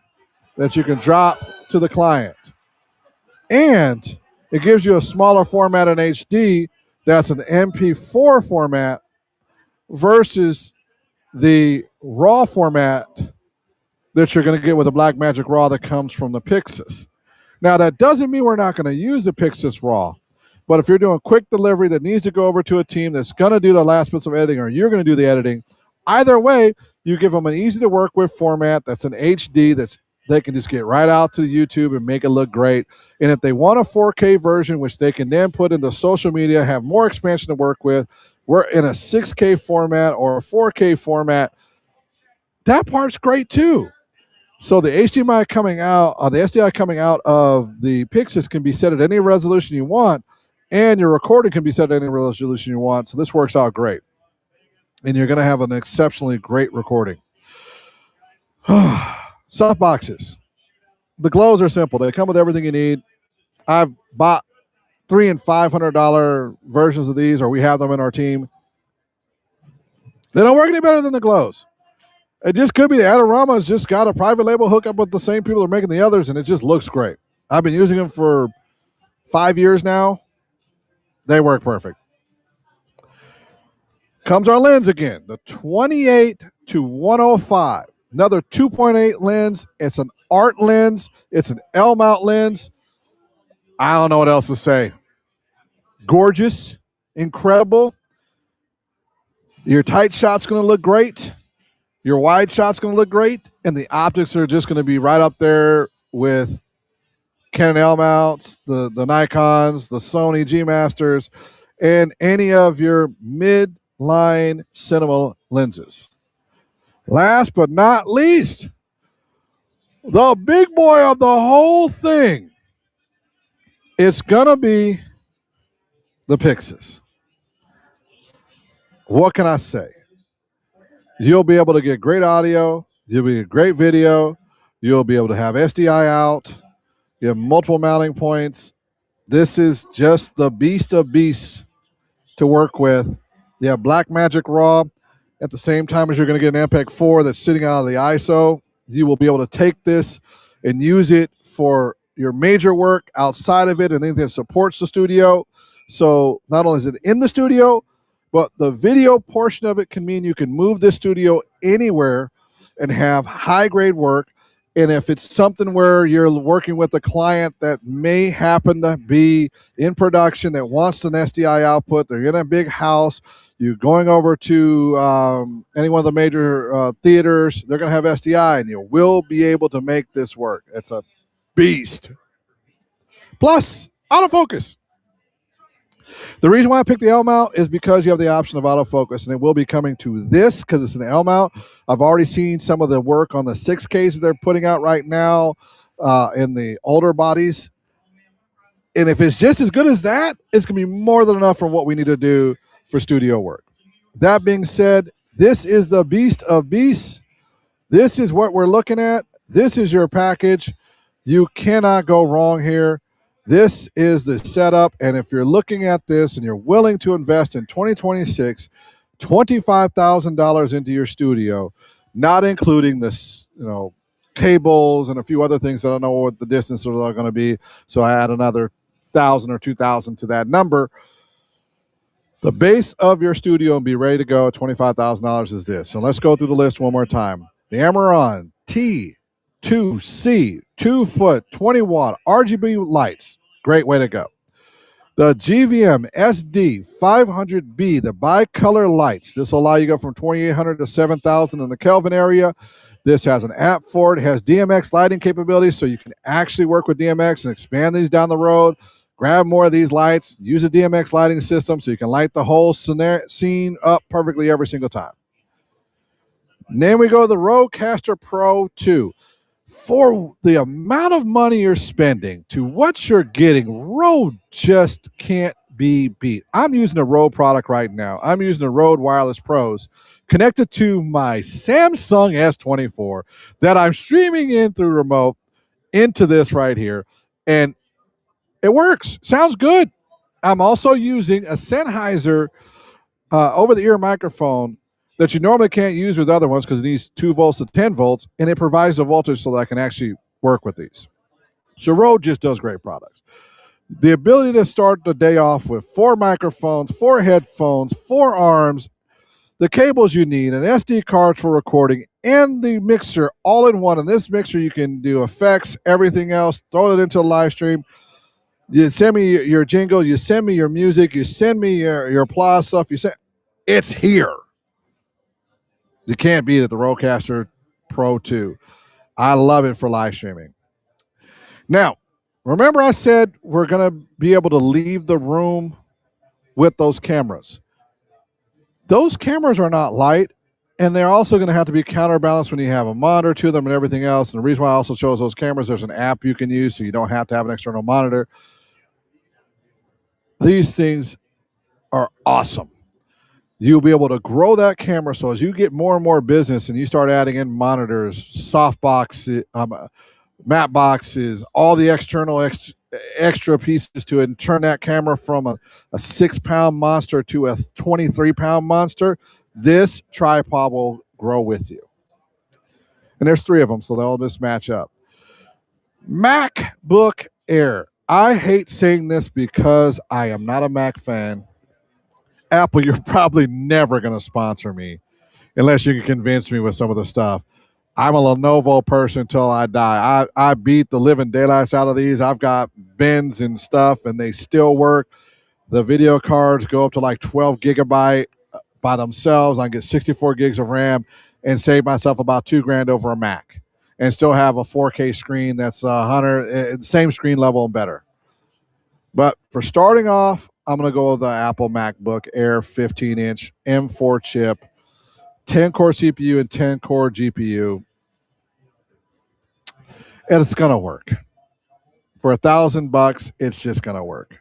that you can drop to the client. And it gives you a smaller format in HD that's an MP4 format versus the RAW format that you're going to get with the Blackmagic RAW that comes from the A.P.C. Now, that doesn't mean we're not going to use the A.P.C. RAW. But if you're doing quick delivery that needs to go over to a team that's going to do the last bits of editing, or you're going to do the editing, either way, you give them an easy to work with format that's an HD that's they can just get right out to YouTube and make it look great. And if they want a 4K version, which they can then put into social media, have more expansion to work with, we're in a 6K format or a 4K format. That part's great too. So the HDMI coming out, the SDI coming out of the A.P.C. can be set at any resolution you want, and your recording can be set at any resolution you want. So this works out great. And you're going to have an exceptionally great recording. Soft boxes. The glows are simple. They come with everything you need. I've bought $300 and $500 versions of these, or we have them in our team. They don't work any better than the glows. It just could be the Adorama's just got a private label hookup with the same people that are making the others, and it just looks great. I've been using them for 5 years now. They work perfect. Comes our lens again, the 28 to 105. Another 2.8 lens. It's an art lens. It's an L-mount lens. I don't know what else to say. Gorgeous, incredible. Your tight shot's going to look great. Your wide shot's going to look great. And the optics are just going to be right up there with Canon L-mounts, the Nikons, the Sony G Masters, and any of your mid-line cinema lenses. Last but not least, the big boy of the whole thing. It's going to be the A.P.C. What can I say? You'll be able to get great audio. You'll be a great video. You'll be able to have SDI out. You have multiple mounting points. This is just the beast of beasts to work with. You have Blackmagic Raw. At the same time as you're going to get an MPEG 4 that's sitting out of the ISO, you will be able to take this and use it for your major work outside of it and anything that supports the studio. So not only is it in the studio, but the video portion of it can mean you can move this studio anywhere and have high grade work. And if it's something where you're working with a client that may happen to be in production that wants an SDI output, they're in a big house, you're going over to any one of the major theaters, they're going to have SDI, and you will be able to make this work. It's a beast. Plus, autofocus. The reason why I picked the L mount is because you have the option of autofocus, and it will be coming to this because it's an L mount. I've already seen some of the work on the 6Ks that they're putting out right now in the older bodies. And if it's just as good as that, it's going to be more than enough for what we need to do for studio work. That being said, this is the beast of beasts. This is what we're looking at. This is your package. You cannot go wrong here. This is the setup. And if you're looking at this and you're willing to invest in 2026, $25,000 into your studio, not including this, cables and a few other things. I don't know what the distances are going to be. So I add another 1,000 or 2,000 to that number. The base of your studio and be ready to go at $25,000 is this. So let's go through the list one more time. The Amaron T2C 2-foot 20-watt RGB lights. Great way to go. The GVM SD 500B, the bicolor lights. This will allow you to go from 2,800 to 7,000 in the Kelvin area. This has an app for it. It has DMX lighting capabilities, so you can actually work with DMX and expand these down the road. Grab more of these lights. Use a DMX lighting system so you can light the whole scene up perfectly every single time. And then we go to the Rodecaster Pro 2. For the amount of money you're spending to what you're getting, Rode just can't be beat. I'm using a Rode product right now. I'm using the Rode Wireless Pros connected to my Samsung S24 that I'm streaming in through remote into this right here. And it works. Sounds good. I'm also using a Sennheiser over-the-ear microphone that you normally can't use with other ones because it needs 2 volts to 10 volts, and it provides the voltage so that I can actually work with these. So Rode just does great products. The ability to start the day off with 4 microphones, 4 headphones, 4 arms, the cables you need, an SD card for recording, and the mixer all in one. In this mixer, you can do effects, everything else, throw it into a live stream. You send me your jingle, you send me your music, you send me your applause stuff, it's here. You can't beat it, the Rodecaster Pro 2. I love it for live streaming. Now, remember I said we're going to be able to leave the room with those cameras. Those cameras are not light, and they're also going to have to be counterbalanced when you have a monitor to them and everything else. And the reason why I also chose those cameras, there's an app you can use so you don't have to have an external monitor. These things are awesome. You'll be able to grow that camera. So as you get more and more business and you start adding in monitors, softbox, matte boxes, all the extra pieces to it, and turn that camera from a 6-pound monster to a 23-pound monster, this tripod will grow with you. And there's 3 of them, so they'll just match up. MacBook Air. I hate saying this because I am not a Mac fan. Apple, you're probably never going to sponsor me unless you can convince me with some of the stuff. I'm a Lenovo person until I die. I beat the living daylights out of these. I've got bins and stuff, and they still work. The video cards go up to like 12 gigabyte by themselves. I can get 64 gigs of RAM and save myself about $2,000 over a Mac and still have a 4K screen that's 100, same screen level and better. But for starting off, I'm going to go with the Apple MacBook Air 15-inch M4 chip, 10-core CPU and 10-core GPU. And it's going to work. For $1,000, it's just going to work.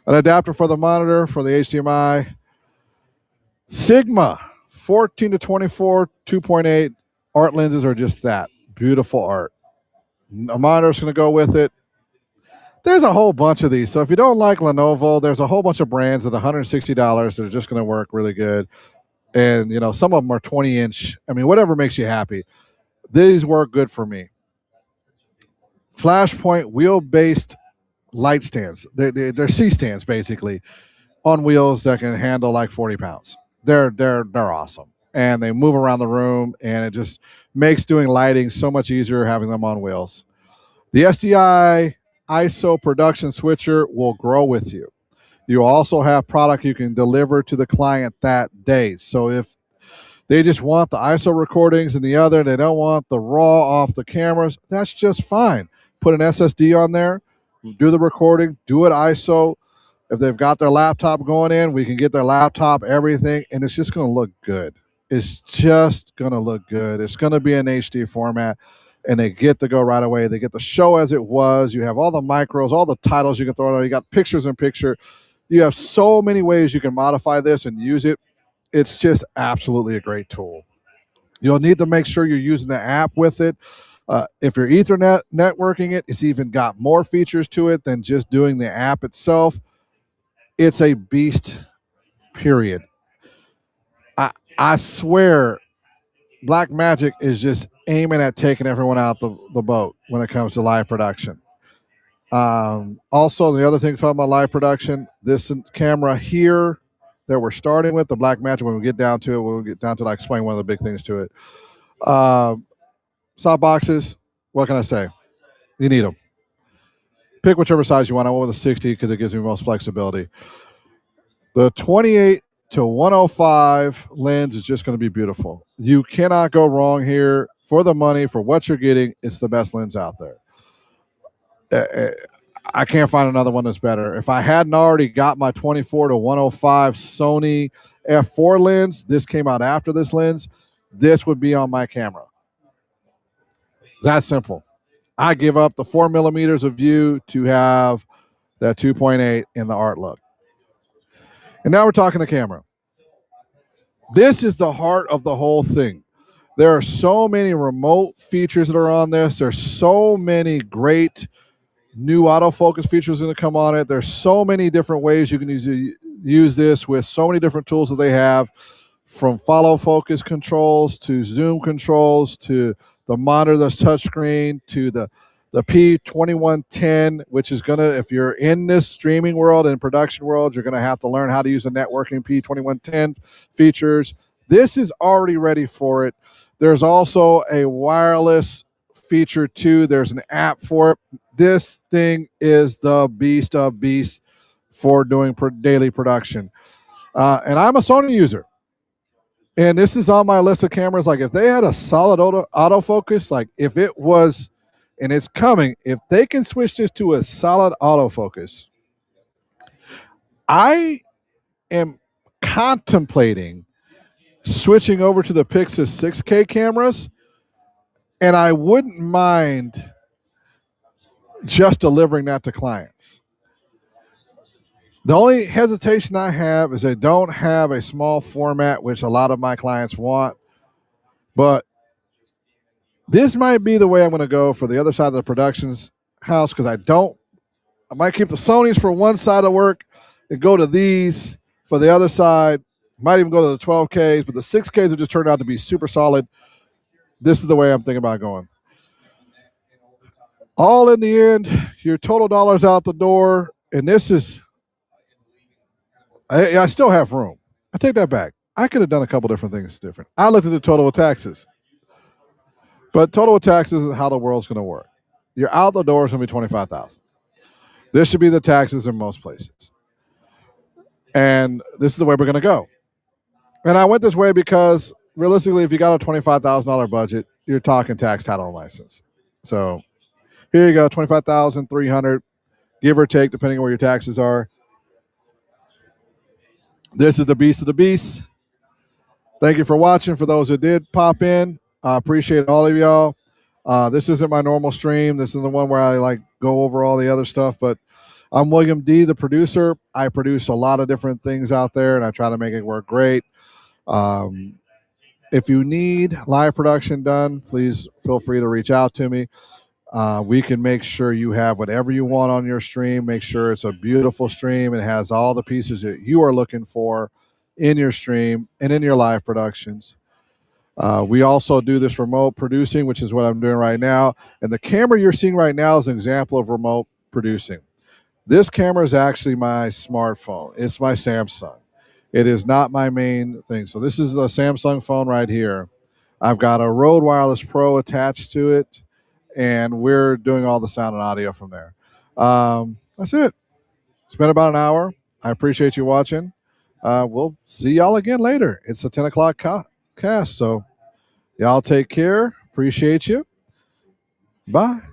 An adapter for the monitor for the HDMI. Sigma 14 to 24, 2.8. Art lenses are just that. Beautiful art. A monitor's going to go with it. There's a whole bunch of these. So if you don't like Lenovo, there's a whole bunch of brands at $160 that are just going to work really good. And, some of them are 20-inch. I mean, whatever makes you happy. These work good for me. Flashpoint wheel-based light stands. They're C stands, basically, on wheels that can handle like 40 pounds. They're awesome. And they move around the room, and it just makes doing lighting so much easier having them on wheels. The SDI ISO production switcher will grow with you. You also have product you can deliver to the client that day. So if they just want the ISO recordings in the other, they don't want the raw off the cameras, that's just fine. Put an SSD on there, do the recording, do it ISO. If they've got their laptop going in, we can get their laptop, everything, and it's just going to look good. It's just going to look good. It's going to be in HD format, and they get to go right away. They get the show as it was. You have all the micros, all the titles you can throw it on. You got pictures in picture. You have so many ways you can modify this and use it. It's just absolutely a great tool. You'll need to make sure you're using the app with it. If you're Ethernet networking it, it's even got more features to it than just doing the app itself. It's a beast, period. I swear, Black Magic is just aiming at taking everyone out the boat when it comes to live production. Also, the other thing talking about live production, this camera here that we're starting with, the Black Magic, when we get down to it, we'll get down to like explain one of the big things to it. Soft boxes, what can I say? You need them. Pick whichever size you want. I went with a 60 because it gives me most flexibility. The 28 to 105 lens is just going to be beautiful. You cannot go wrong here. For the money, for what you're getting, it's the best lens out there. I can't find another one that's better. If I hadn't already got my 24 to 105 Sony f4 lens, this came out after this lens, this would be on my camera. That simple. I give up the 4 millimeters of view to have that 2.8 in the art look. And now we're talking the camera. This is the heart of the whole thing. There are so many remote features that are on this. There's so many great new autofocus features going to come on it. There's so many different ways you can use this with so many different tools that they have, from follow focus controls to zoom controls to the monitor that's touchscreen to the P2110, which is going to, if you're in this streaming world and production world, you're going to have to learn how to use the networking P2110 features. This is already ready for it. There's also a wireless feature too. There's an app for it. This thing is the beast of beasts for doing daily production. And I'm a Sony user. And this is on my list of cameras. Like, if they had a solid autofocus, like if it was, and it's coming, if they can switch this to a solid autofocus, I am contemplating switching over to the A.P.C 6K cameras, and I wouldn't mind just delivering that to clients. The only hesitation I have is they don't have a small format, which a lot of my clients want. But this might be the way I'm going to go for the other side of the productions house, because I might keep the Sonys for one side of work and go to these for the other side. Might even go to the 12Ks, but the 6Ks have just turned out to be super solid. This is the way I'm thinking about going. All in the end, your total dollars out the door, and this is, I still have room. I take that back. I could have done a couple different things different. I looked at the total of taxes. But total of taxes is how the world's going to work. Your out the door is going to be $25,000. This should be the taxes in most places. And this is the way we're going to go. And I went this way because realistically, if you got a $25,000 budget, you're talking tax, title, and license. So here you go, $25,300, give or take, depending on where your taxes are. This is the beast of the beast. Thank you for watching. For those who did pop in, I appreciate all of y'all. This isn't my normal stream. This is the one where I go over all the other stuff. But I'm William D., the producer. I produce a lot of different things out there, and I try to make it work great. If you need live production done, please feel free to reach out to me. We can make sure you have whatever you want on your stream. Make sure it's a beautiful stream. It has all the pieces that you are looking for in your stream and in your live productions. We also do this remote producing, which is what I'm doing right now. And the camera you're seeing right now is an example of remote producing. This camera is actually my smartphone. It's my Samsung. It is not my main thing. So this is a Samsung phone right here. I've got a Rode Wireless Pro attached to it, and we're doing all the sound and audio from there. That's it. It's been about an hour. I appreciate you watching. We'll see y'all again later. It's a 10 o'clock cast, so y'all take care. Appreciate you. Bye.